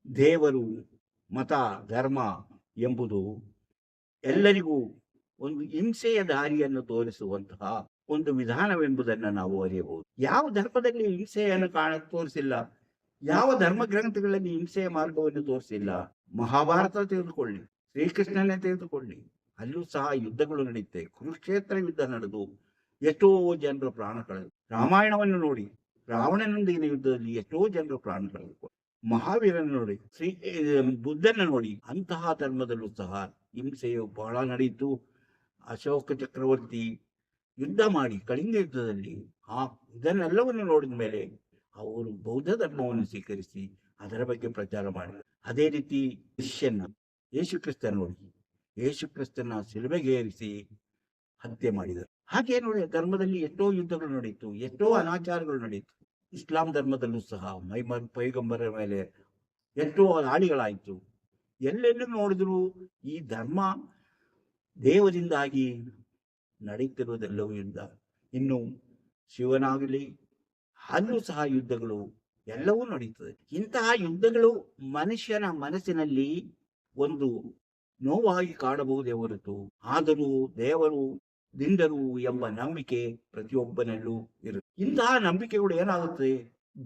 ದೇವರು, ಮತ, ಧರ್ಮ ಎಂಬುದು ಎಲ್ಲರಿಗೂ ಒಂದು ಹಿಂಸೆಯ ದಾರಿಯನ್ನು ತೋರಿಸುವಂತಹ ಒಂದು ವಿಧಾನವೆಂಬುದನ್ನು ನಾವು ಅರಿಯಬಹುದು. ಯಾವ ಧರ್ಮದಲ್ಲಿ ಹಿಂಸೆಯನ್ನು ತೋರಿಸಿಲ್ಲ, ಯಾವ ಧರ್ಮ ಗ್ರಂಥಗಳಲ್ಲಿ ಹಿಂಸೆಯ ಮಾರ್ಗವನ್ನು ತೋರಿಸಿಲ್ಲ. ಮಹಾಭಾರತ ತೆಗೆದುಕೊಳ್ಳಿ, ಶ್ರೀಕೃಷ್ಣನೇ ತೆಗೆದುಕೊಳ್ಳಿ, ಅಲ್ಲೂ ಸಹ ಯುದ್ಧಗಳು ನಡೆಯುತ್ತೆ. ಕುರುಕ್ಷೇತ್ರ ಯುದ್ಧ ನಡೆದು ಎಷ್ಟೋ ಜನರು ಪ್ರಾಣ ಕಳೆದರು. ರಾಮಾಯಣವನ್ನು ನೋಡಿ, ರಾವಣನೊಂದಿಗಿನ ಯುದ್ಧದಲ್ಲಿ ಎಷ್ಟೋ ಜನರು ಪ್ರಾಣ ಕಳೆದರು. ಮಹಾವೀರನ ನೋಡಿ, ಬುದ್ಧನ ನೋಡಿ, ಅಂತಹ ಧರ್ಮದಲ್ಲೂ ಸಹ ಹಿಂಸೆಯು ಬಹಳ ನಡೆಯಿತು. ಅಶೋಕ ಚಕ್ರವರ್ತಿ ಯುದ್ಧ ಮಾಡಿ ಕಳಿಂಗ ಯುದ್ಧದಲ್ಲಿ ಇದನ್ನೆಲ್ಲವನ್ನು ನೋಡಿದ ಮೇಲೆ ಅವರು ಬೌದ್ಧ ಧರ್ಮವನ್ನು ಸ್ವೀಕರಿಸಿ ಅದರ ಬಗ್ಗೆ ಪ್ರಚಾರ ಮಾಡಿದರು. ಅದೇ ರೀತಿ ಕ್ರಿಶ್ಚಿಯನ್ ಯೇಸು ಕ್ರಿಸ್ತ ನೋಡಿ, ಯೇಸು ಕ್ರಿಸ್ತನ ಶಿಲುಬೆಗೆ ಏರಿಸಿ ಹತ್ಯೆ ಮಾಡಿದರು. ಹಾಗೆ ನೋಡಿ, ಧರ್ಮದಲ್ಲಿ ಎಷ್ಟೋ ಯುದ್ಧಗಳು ನಡೆಯಿತು, ಎಷ್ಟೋ ಅನಾಚಾರಗಳು ನಡೆಯಿತು. ಇಸ್ಲಾಂ ಧರ್ಮದಲ್ಲೂ ಸಹ ಪೈಗಂಬರ ಮೇಲೆ ಎಷ್ಟೋ ದಾಳಿಗಳಾಯಿತು. ಎಲ್ಲೆಲ್ಲೂ ನೋಡಿದ್ರು ಈ ಧರ್ಮ ದೇವರಿಂದಾಗಿ ನಡೆಯುತ್ತಿರುವುದೆಲ್ಲವೂ ಯುದ್ಧ. ಇನ್ನು ಶಿವನಾಗಲಿ ಅಲ್ಲೂ ಸಹ ಯುದ್ಧಗಳು ಎಲ್ಲವೂ ನಡೆಯುತ್ತದೆ. ಇಂತಹ ಯುದ್ಧಗಳು ಮನುಷ್ಯನ ಮನಸ್ಸಿನಲ್ಲಿ ಒಂದು ನೋವಾಗಿ ಕಾಡಬಹುದೇ ಹೊರತು, ಆದರೂ ದೇವರು ದಿಂಡರು ಎಂಬ ನಂಬಿಕೆ ಪ್ರತಿಯೊಬ್ಬನಲ್ಲೂ ಇರುತ್ತೆ. ಇಂತಹ ನಂಬಿಕೆಗಳು ಏನಾಗುತ್ತದೆ,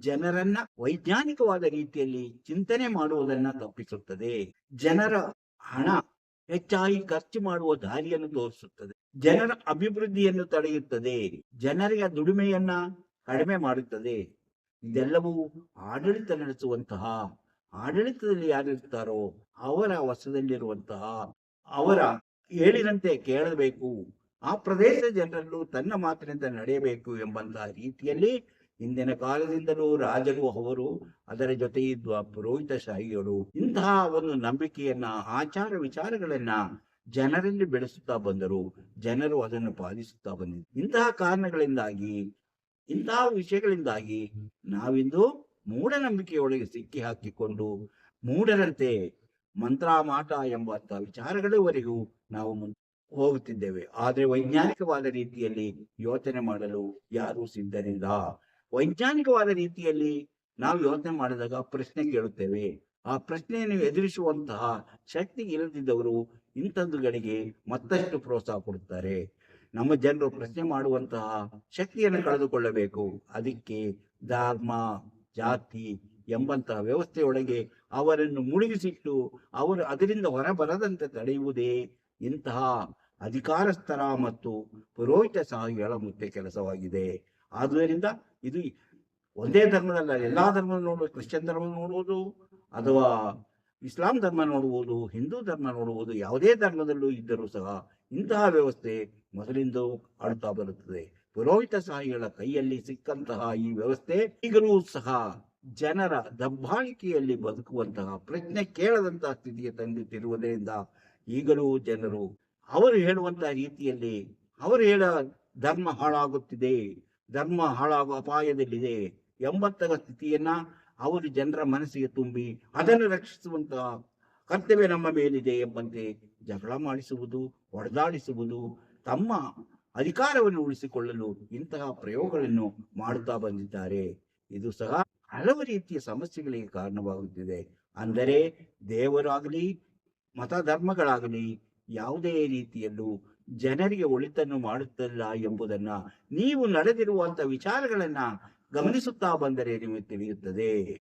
ಜನರನ್ನ ವೈಜ್ಞಾನಿಕವಾದ ರೀತಿಯಲ್ಲಿ ಚಿಂತನೆ ಮಾಡುವುದನ್ನ ತಪ್ಪಿಸುತ್ತದೆ. ಜನರ ಹಣ ಹೆಚ್ಚಾಗಿ ಖರ್ಚು ಮಾಡುವ ದಾರಿಯನ್ನು ತೋರಿಸುತ್ತದೆ. ಜನರ ಅಭಿವೃದ್ಧಿಯನ್ನು ತಡೆಯುತ್ತದೆ. ಜನರಿಗೆ ದುಡಿಮೆಯನ್ನ ಕಡಿಮೆ ಮಾಡುತ್ತದೆ. ಇದೆಲ್ಲವೂ ಆಡಳಿತ ನಡೆಸುವಂತಹ, ಆಡಳಿತದಲ್ಲಿ ಯಾರಿರ್ತಾರೋ ಅವರ ವಶದಲ್ಲಿರುವಂತಹ, ಅವರ ಹೇಳಿದಂತೆ ಕೇಳಬೇಕು, ಆ ಪ್ರದೇಶದ ಜನರಲ್ಲೂ ತನ್ನ ಮಾತಿನಿಂದ ನಡೆಯಬೇಕು ಎಂಬಂತಹ ರೀತಿಯಲ್ಲಿ ಹಿಂದಿನ ಕಾಲದಿಂದಲೂ ರಾಜರು ಅವರು, ಅದರ ಜೊತೆ ಇದ್ದ ಪುರೋಹಿತಶಾಹಿಗಳು ಇಂತಹ ಒಂದು ನಂಬಿಕೆಯನ್ನ, ಆಚಾರ ವಿಚಾರಗಳನ್ನ ಜನರಲ್ಲಿ ಬೆಳೆಸುತ್ತಾ ಬಂದರು. ಜನರು ಅದನ್ನು ಪಾಲಿಸುತ್ತಾ ಬಂದಿದ್ದರು. ಇಂತಹ ಕಾರಣಗಳಿಂದಾಗಿ, ಇಂತಹ ವಿಷಯಗಳಿಂದಾಗಿ ನಾವಿಂದು ಮೂಢನಂಬಿಕೆಯೊಳಗೆ ಸಿಕ್ಕಿ ಹಾಕಿಕೊಂಡು ಮೂಢರಂತೆ ಮಂತ್ರ ಮಾಟ ಎಂಬಂತಹ ವಿಚಾರಗಳವರೆಗೂ ನಾವು ಹೋಗುತ್ತಿದ್ದೇವೆ. ಆದರೆ ವೈಜ್ಞಾನಿಕವಾದ ರೀತಿಯಲ್ಲಿ ಯೋಚನೆ ಮಾಡಲು ಯಾರೂ ಸಿದ್ಧರಿಲ್ಲ. ವೈಜ್ಞಾನಿಕವಾದ ರೀತಿಯಲ್ಲಿ ನಾವು ಯೋಚನೆ ಮಾಡಿದಾಗ ಪ್ರಶ್ನೆ ಕೇಳುತ್ತೇವೆ. ಆ ಪ್ರಶ್ನೆಯನ್ನು ಎದುರಿಸುವಂತಹ ಶಕ್ತಿ ಇಲ್ಲದಿದ್ದವರು ಇಂಥದ್ದುಗಳಿಗೆ ಮತ್ತಷ್ಟು ಪ್ರೋತ್ಸಾಹ ಕೊಡುತ್ತಾರೆ. ನಮ್ಮ ಜನರು ಪ್ರಶ್ನೆ ಮಾಡುವಂತಹ ಶಕ್ತಿಯನ್ನು ಕಳೆದುಕೊಳ್ಳಬೇಕು. ಅದಕ್ಕೆ ಧರ್ಮ, ಜಾತಿ ಎಂಬಂತಹ ವ್ಯವಸ್ಥೆಯೊಳಗೆ ಅವರನ್ನು ಮುಳುಗಿಸಿಟ್ಟು ಅವರು ಅದರಿಂದ ಹೊರಬರದಂತೆ ತಡೆಯುವುದೇ ಇಂತಹ ಅಧಿಕಾರಸ್ಥರ ಮತ್ತು ಪುರೋಹಿತ ಶಾಹಿಗಳ ಮುಖ್ಯ ಕೆಲಸವಾಗಿದೆ. ಆದುದರಿಂದ ಇದು ಒಂದೇ ಧರ್ಮದಲ್ಲ, ಎಲ್ಲಾ ಧರ್ಮ ನೋಡುವುದು, ಕ್ರಿಶ್ಚಿಯನ್ ಧರ್ಮ ನೋಡುವುದು ಅಥವಾ ಇಸ್ಲಾಂ ಧರ್ಮ ನೋಡುವುದು, ಹಿಂದೂ ಧರ್ಮ ನೋಡುವುದು, ಯಾವುದೇ ಧರ್ಮದಲ್ಲೂ ಇದ್ದರೂ ಸಹ ಇಂತಹ ವ್ಯವಸ್ಥೆ ಮೊದಲಿಂದ ಆಡುತ್ತಾ ಬರುತ್ತದೆ. ಪುರೋಹಿತ ಶಾಹಿಗಳ ಕೈಯಲ್ಲಿ ಸಿಕ್ಕಂತಹ ಈ ವ್ಯವಸ್ಥೆ ಈಗಲೂ ಸಹ ಜನರ ದಬ್ಬಾಳಿಕೆಯಲ್ಲಿ ಬದುಕುವಂತಹ, ಪ್ರಶ್ನೆ ಕೇಳದಂತಹ ಸ್ಥಿತಿಗೆ ತಂದಿಟ್ಟಿರುವುದರಿಂದ ಈಗಲೂ ಜನರು ಅವರು ಹೇಳುವಂತಹ ರೀತಿಯಲ್ಲಿ, ಅವರು ಹೇಳ ಧರ್ಮ ಹಾಳಾಗುತ್ತಿದೆ, ಧರ್ಮ ಹಾಳಾಗುವ ಅಪಾಯದಲ್ಲಿದೆ ಎಂಬಂತಹ ಸ್ಥಿತಿಯನ್ನ ಅವರು ಜನರ ಮನಸ್ಸಿಗೆ ತುಂಬಿ ಅದನ್ನು ರಕ್ಷಿಸುವಂತಹ ಕರ್ತವ್ಯ ನಮ್ಮ ಮೇಲಿದೆ ಎಂಬಂತೆ ಜಗಳ ಮಾಡಿಸುವುದು, ಹೊಡೆದಾಡಿಸುವುದು, ತಮ್ಮ ಅಧಿಕಾರವನ್ನು ಉಳಿಸಿಕೊಳ್ಳಲು ಇಂತಹ ಪ್ರಯೋಗಗಳನ್ನು ಮಾಡುತ್ತಾ ಬಂದಿದ್ದಾರೆ. ಇದು ಸಹ ಹಲವು ರೀತಿಯ ಸಮಸ್ಯೆಗಳಿಗೆ ಕಾರಣವಾಗುತ್ತಿದೆ. ಅಂದರೆ ದೇವರಾಗಲಿ ಮತ ಧರ್ಮಗಳಾಗಲಿ ಯಾವುದೇ ರೀತಿಯಲ್ಲೂ ಜನರಿಗೆ ಒಳಿತನ್ನು ಮಾಡುತ್ತಿಲ್ಲ ಎಂಬುದನ್ನ ನೀವು ನಡೆದಿರುವಂತಹ ವಿಚಾರಗಳನ್ನ ಗಮನಿಸುತ್ತಾ ಬಂದರೆ ನಿಮಗೆ ತಿಳಿಯುತ್ತದೆ.